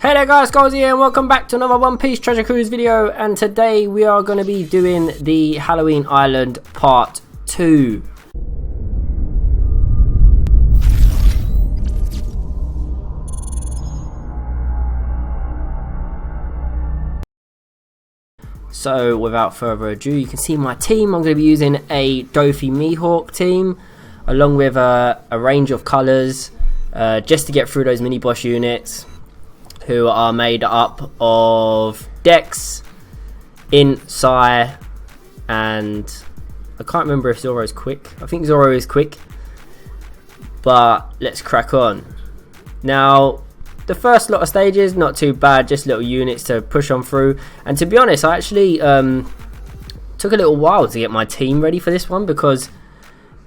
Hey there guys, Goldie here and welcome back to another One Piece Treasure Cruise video, and today we are going to be doing the Halloween Island Part 2. So without further ado, you can see my team. I'm going to be using a Dofi Mihawk team along with a range of colours just to get through those mini boss units, who are made up of Dex, Sai, and I can't remember if Zoro's quick. I think Zoro is quick, but let's crack on. Now, the first lot of stages, not too bad, just little units to push on through. And to be honest, I actually took a little while to get my team ready for this one, because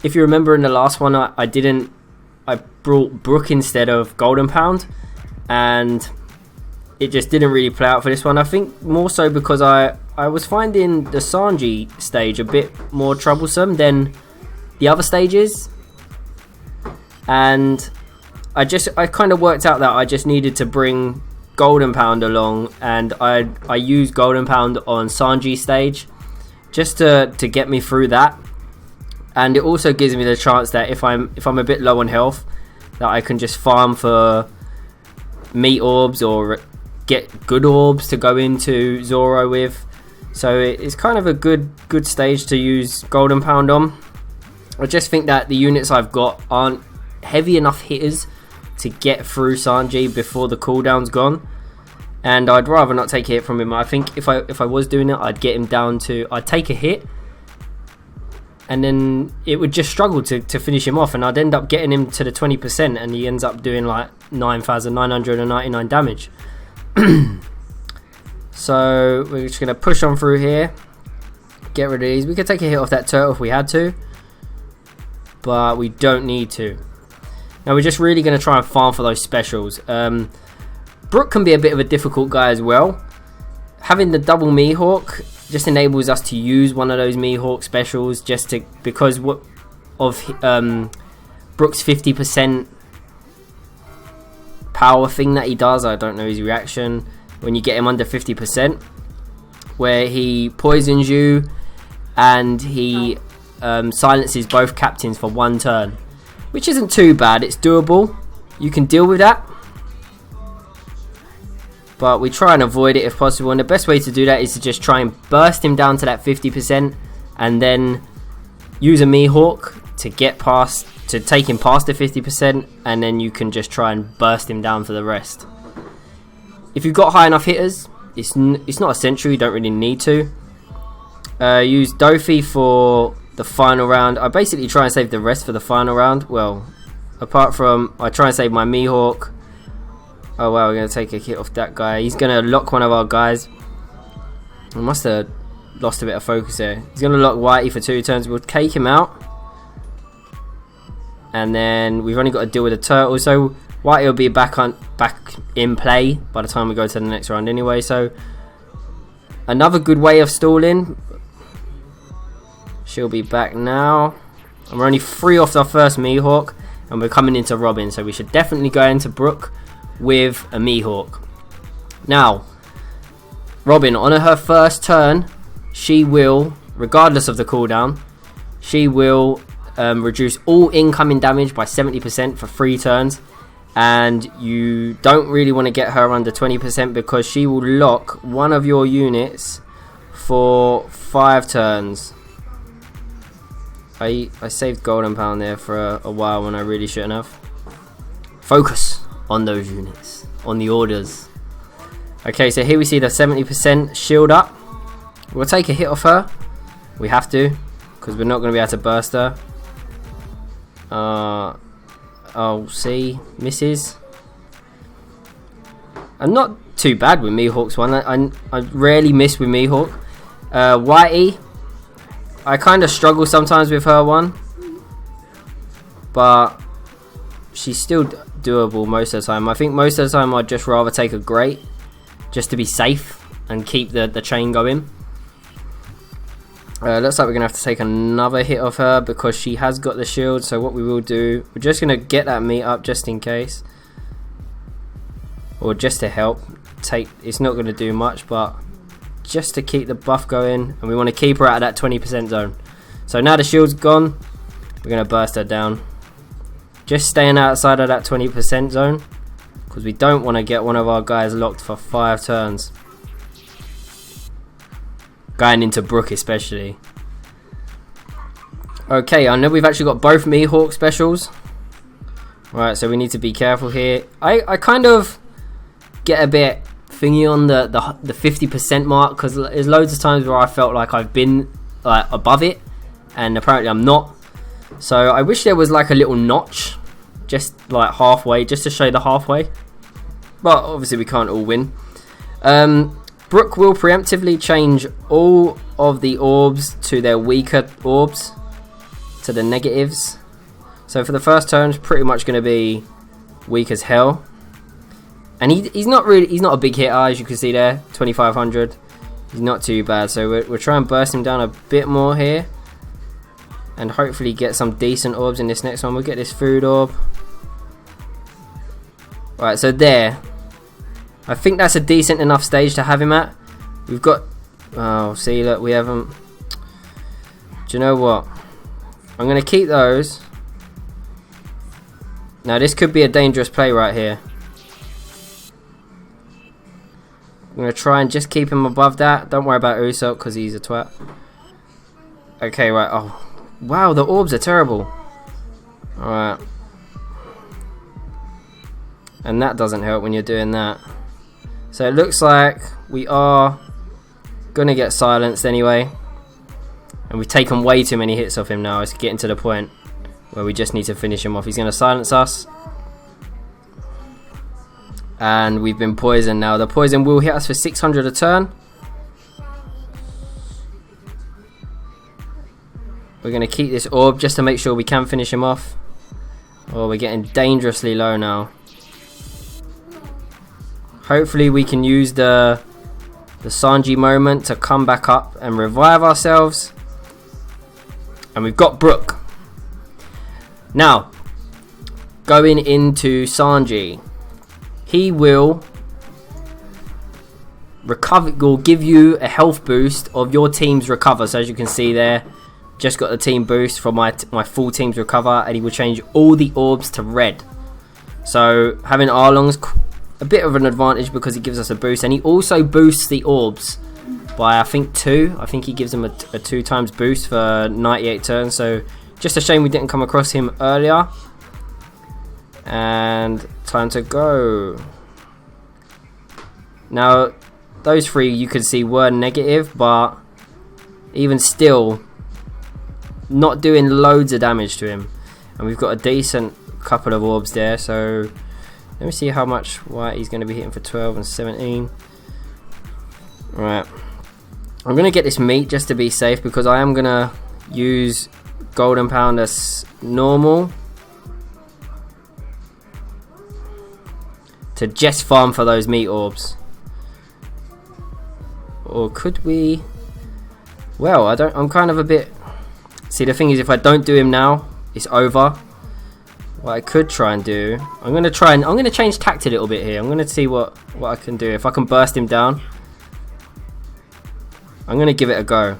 if you remember in the last one, I brought Brook instead of Golden Pound, and it just didn't really play out for this one. I think more so because I was finding the Sanji stage a bit more troublesome than the other stages, and I kind of worked out that I just needed to bring Golden Pound along, and I used Golden Pound on Sanji stage just to get me through that. And it also gives me the chance that if I'm a bit low on health, that I can just farm for meat orbs or get good orbs to go into Zoro with. So it's kind of a good stage to use Golden Pound on. I just think that the units I've got aren't heavy enough hitters to get through Sanji before the cooldown's gone, and I'd rather not take a hit from him. I think if I was doing it, I'd get him down to, I'd take a hit and then it would just struggle to finish him off, and I'd end up getting him to the 20% and he ends up doing like 9,999 damage. So we're just going to push on through here, get rid of these. We could take a hit off that turtle if we had to, but we don't need to. Now we're just really going to try and farm for those specials. Brook can be a bit of a difficult guy as well. Having the double Mihawk just enables us to use one of those Mihawk specials, because of Brook's 50% power thing that he does. I don't know his reaction when you get him under 50%, where he poisons you and he silences both captains for one turn, which isn't too bad. It's doable, you can deal with that, but we try and avoid it if possible. And the best way to do that is to just try and burst him down to that 50% and then use a Mihawk to get past, to take him past the 50%, and then you can just try and burst him down for the rest. If you've got high enough hitters, it's not essential, you don't really need to. Use Dofi for the final round. I basically try and save the rest for the final round. Well, apart from, I try and save my Mihawk. Oh wow, we're going to take a hit off that guy. He's going to lock one of our guys. I must have lost a bit of focus there. He's going to lock Whitey for 2 turns. We'll take him out. And then we've only got to deal with the turtle, so Whitey will be back in play by the time we go to the next round anyway. So another good way of stalling. She'll be back now, and we're only 3 off our first Mihawk, and we're coming into Robin, so we should definitely go into Brook with a Mihawk. Now Robin, on her first turn, she will, regardless of the cooldown, she will reduce all incoming damage by 70% for 3 turns, and you don't really want to get her under 20% because she will lock one of your units for 5 turns. I saved Golden Pound there for a while when I really shouldn't have. Focus on those units, on the orders. Okay, so here we see the 70% shield up. We'll take a hit off her. We have to, because we're not going to be able to burst her. Oh, see, misses. I'm not too bad with Mihawk's one. I rarely miss with Mihawk. Whitey, I kind of struggle sometimes with her one, but she's still doable most of the time. I think most of the time I'd just rather take a Great just to be safe and keep the chain going. Looks like we're going to have to take another hit of her because she has got the shield. So what we will do, we're just going to get that meat up just in case. or just to help. It's not going to do much, but just to keep the buff going, and we want to keep her out of that 20% zone. So now the shield's gone, we're going to burst her down. Just staying outside of that 20% zone, because we don't want to get one of our guys locked for 5 turns. Going into Brook especially. Okay, I know we've actually got both Mihawk specials. Right, so we need to be careful here. I kind of get a bit thingy on the 50% mark, because there's loads of times where I felt like I've been like above it, and apparently I'm not. So I wish there was like a little notch, just like halfway, just to show the halfway. But obviously we can't all win. Brook will preemptively change all of the orbs to their weaker orbs, to the negatives. So for the first turn, it's pretty much going to be weak as hell. And he's not a big hitter, as you can see there, 2500. He's not too bad. So we'll try and burst him down a bit more here, and hopefully get some decent orbs in this next one. We'll get this food orb. Right, so there. I think that's a decent enough stage to have him at. We've got... Oh, see, look, we haven't... Do you know what? I'm going to keep those. Now, this could be a dangerous play right here. I'm going to try and just keep him above that. Don't worry about Usopp, because he's a twat. Okay, right. Oh, wow, the orbs are terrible. Alright. And that doesn't help when you're doing that. So it looks like we are going to get silenced anyway. And we've taken way too many hits off him now. It's getting to the point where we just need to finish him off. He's going to silence us. And we've been poisoned now. The poison will hit us for 600 a turn. We're going to keep this orb just to make sure we can finish him off. Oh, we're getting dangerously low now. Hopefully we can use the Sanji moment to come back up and revive ourselves. And we've got Brook. Now, going into Sanji. He will recover, will give you a health boost of your team's recover. So as you can see there, just got the team boost from my full team's recover, and he will change all the orbs to red. So having Arlong's a bit of an advantage because he gives us a boost, and he also boosts the orbs by I think 2. I think he gives them a 2 times boost for 98 turns. So just a shame we didn't come across him earlier. And time to go. Now those 3 you could see were negative, but even still not doing loads of damage to him. And we've got a decent couple of orbs there, so let me see how much white he's going to be hitting for 12 and 17. Right, I'm going to get this meat just to be safe, because I am going to use Golden Pound as normal to just farm for those meat orbs. Or could we? Well, I'm kind of a bit... See, the thing is, if I don't do him now, it's over. What I could try and do, I'm going to change tact a little bit here. I'm going to see what I can do. If I can burst him down, I'm going to give it a go.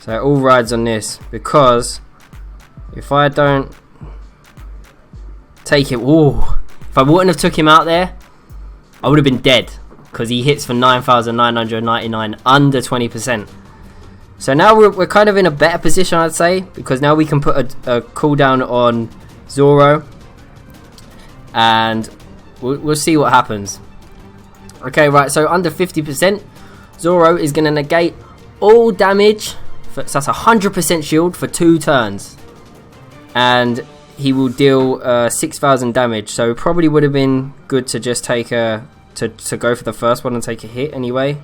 So it all rides on this, because if I don't take it, ooh, if I wouldn't have took him out there, I would have been dead, because he hits for 9,999 under 20%. So now we're kind of in a better position, I'd say, because now we can put a cooldown on Zoro, and we'll see what happens. Okay, right, so under 50%, Zoro is going to negate all damage, so that's 100% shield for 2 turns, and he will deal 6,000 damage. So it probably would have been good to just take to go for the first one and take a hit anyway,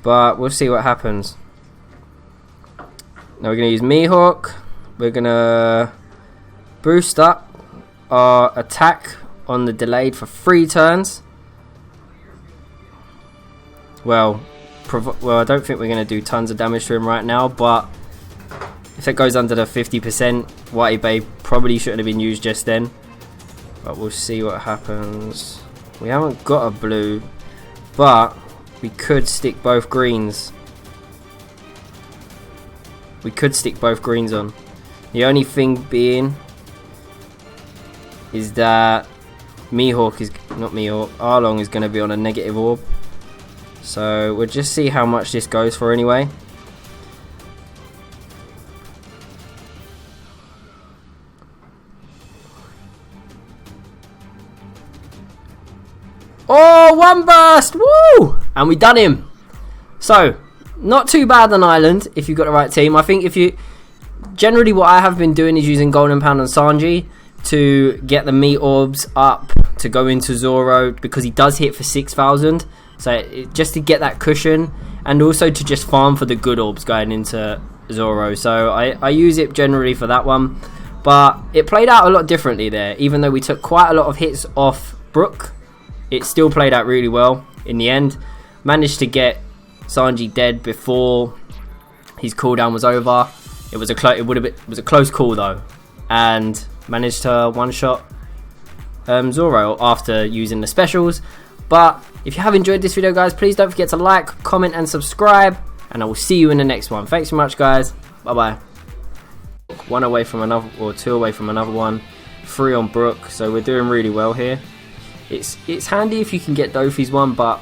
but we'll see what happens. Now we're going to use Mihawk. We're going to boost up our attack on the delayed for 3 turns. Well, I don't think we're going to do tons of damage to him right now, but if it goes under the 50%, Whitey Bay probably shouldn't have been used just then. but we'll see what happens. We haven't got a blue, but we could stick both greens. We could stick both greens on. The only thing being is that Mihawk is not Mihawk. Arlong is going to be on a negative orb. So we'll just see how much this goes for anyway. Oh, one burst! Woo! And we done him. So, not too bad on Island if you've got the right team. I think if you... Generally what I have been doing is using Golden Pound on Sanji to get the meat orbs up to go into Zoro because he does hit for 6,000. So just to get that cushion and also to just farm for the good orbs going into Zoro. So I use it generally for that one. But it played out a lot differently there. Even though we took quite a lot of hits off Brook, it still played out really well in the end. Managed to get Sanji dead before his cooldown was over. It was a close call though, and managed to one-shot Zoro after using the specials. But if you have enjoyed this video, guys, please don't forget to like, comment, and subscribe. And I will see you in the next one. Thanks so much, guys. Bye bye. One away from another, or two away from another one. 3 on Brook, so we're doing really well here. It's handy if you can get Dofi's one, but